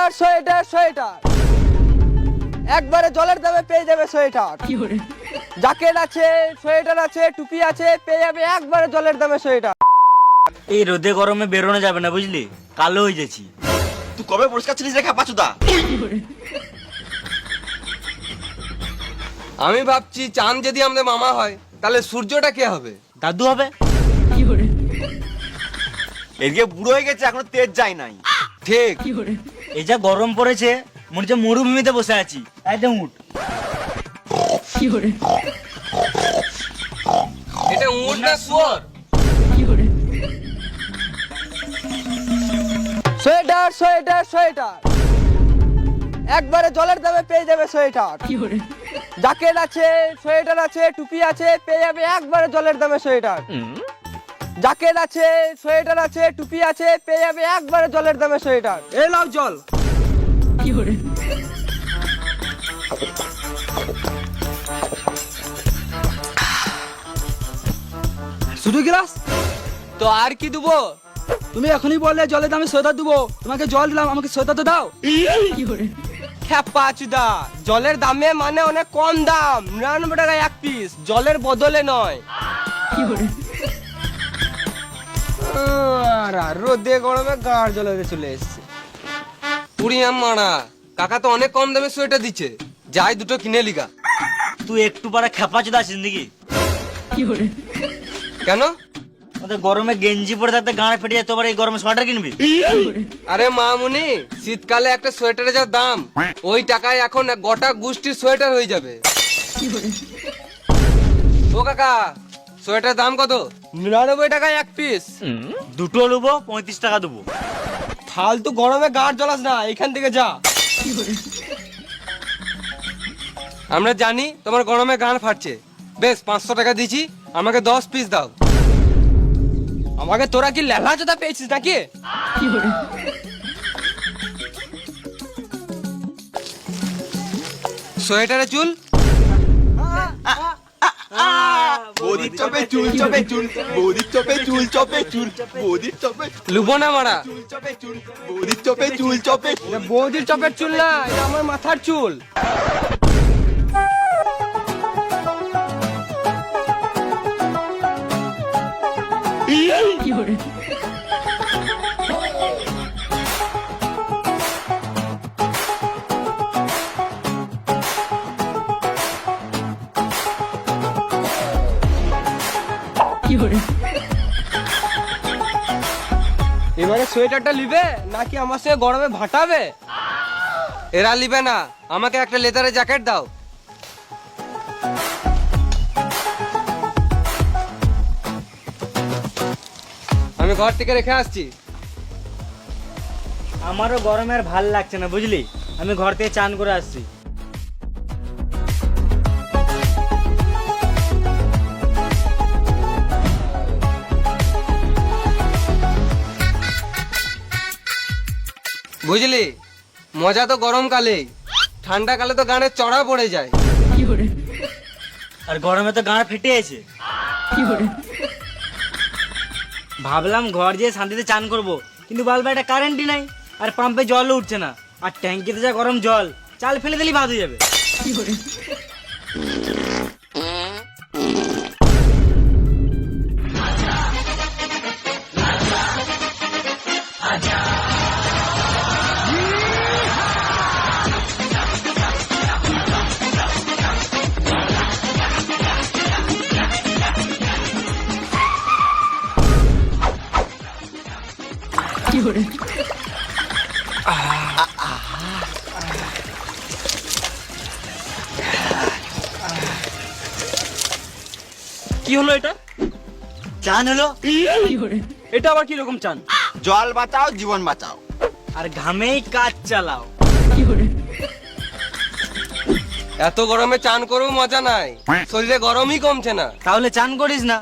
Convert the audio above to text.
Sweater sweater sweater, একবারে জলের দামে পেয়ে যাবে সোয়েটার। জ্যাকেট আছে, সোয়েটার আছে, টুপি আছে, পেয়ে যাবে একবারে জলের দামে সোয়েটার। এই রোদে গরমে বেরোনো যাবে না বুঝলি, কালো হয়ে যাচ্ছি। তুই কবে পরিষ্কার ছিলিস রে খাপাচুদা? আমি ভাবছি চাঁদ যদি আমাদের মামা হয় তাহলে সূর্যটা কে হবে? দাদু হবে। এদিকে বুড়ো হয়ে গেছে, এখনো তেজ যায় নাই। ঠিক। এই যা গরম পড়েছে মনে হচ্ছে মরুভূমিতে বসে আছি, একদম উঠ। এটা উট না শুয়োর? সোয়েটার সোয়েটার সোয়েটার, একবারে জলের দামে পেয়ে যাবে সোয়েটার। জ্যাকেট আছে, সোয়েটার আছে, টুপি আছে, পেয়ে যাবে একবারে জলের দামে সোয়েটার। জ্যাকেট আছে, সোয়েটার আছে, টুপি আছে, পেয়ে যাবে একবারে জলের দামে সোয়েটার। এই নাও জল। শুধু গ্লাস? তো আর কি দেবো? তুমি এখনই বললে জলের দামে সোয়েটার দেবো, তোমাকে জল দিলাম, আমাকে সোয়েটার তো দাও। খেপাচুদা, জলের দামে মানে অনেক কম দাম, 99 টাকা এক পিস, জলের বদলে নয়। রোদে গরমে গাড় জলে চলে এসছে। পুরিয়াম মারা, কাকা তো অনেক কম দামে সোয়েটার দিচ্ছে, যাই দুটো কিনে লিগা। তুই একটু পারা খেপাচোদা আছিস নাকি? কেন? ওদের গরমে গেঞ্জি পরে থাকতে গাঁড়ে ফেটে যায়, তোবার এই গরমে সোয়েটার কিনবি? আরে মামুনি, শীতকালে একটা সোয়েটারের যা দাম, ওই টাকায় এখন গোটা গোষ্ঠীর সোয়েটার হয়ে যাবে। ও কাকা, সোয়েটার দাম কত? 99 টাকা এক পিস। দুটো নেবো, 35 টাকা দেবো। ফালতু গরমে গাড় জ্বলাস না, এখান থেকে যা। আমরা জানি তোমার গরমে গান ফাটছে, বেশ 500 টাকা দিছি, আমাকে 10 পিস দাও। আমাকে তোরা কি লেলা জোদা পেয়েছিস নাকি? সোয়েটারে চুল, বৌদির চপে চুল চপে চুল, বৌদির চপে চুল চপে চুল, বৌদির চপে লুবো না মারা। চুল চপে চুল, বৌদির চপে চুল চপে চুল। এটা বৌদির চপের চুল না, এটা আমার মাথার চুল। এবারে সোয়েটারটা লিবে নাকি আমার সঙ্গে গরমে ভাটাবে? এরা লিবে না, আমাকে একটা লেদারের জ্যাকেট দাও। আমি ঘর থেকে রেখে আসছি। আমারও গরমে আর ভাল লাগছে না বুঝলি, আমি ঘর থেকে চান করে আসছি। বুঝলি, মজা তো গরমকালে, ঠান্ডাকালে তো গানের চড়া পড়ে যায়। আর গরমে তো গাঁড় ফেটে আছে। ভাবলাম ঘর যেয়ে শান্তিতে চান করব, কিন্তু বালবা একটা কারেন্টই নাই, আর পাম্পে জলও উঠছে না, আর ট্যাঙ্কিতে যা গরম জল, চাল ফেলে দিলেই ভাত হয়ে যাবে। কি হলো এটা? চান হলো? এটা আবার কি রকম চান? জল বাঁচাও, জীবন বাঁচাও। আর ঘামেই কাজ চালাও। এত গরমে চান করেও মজা নাই, শরীরে গরমই কমছে না। তাহলে চান করিস না।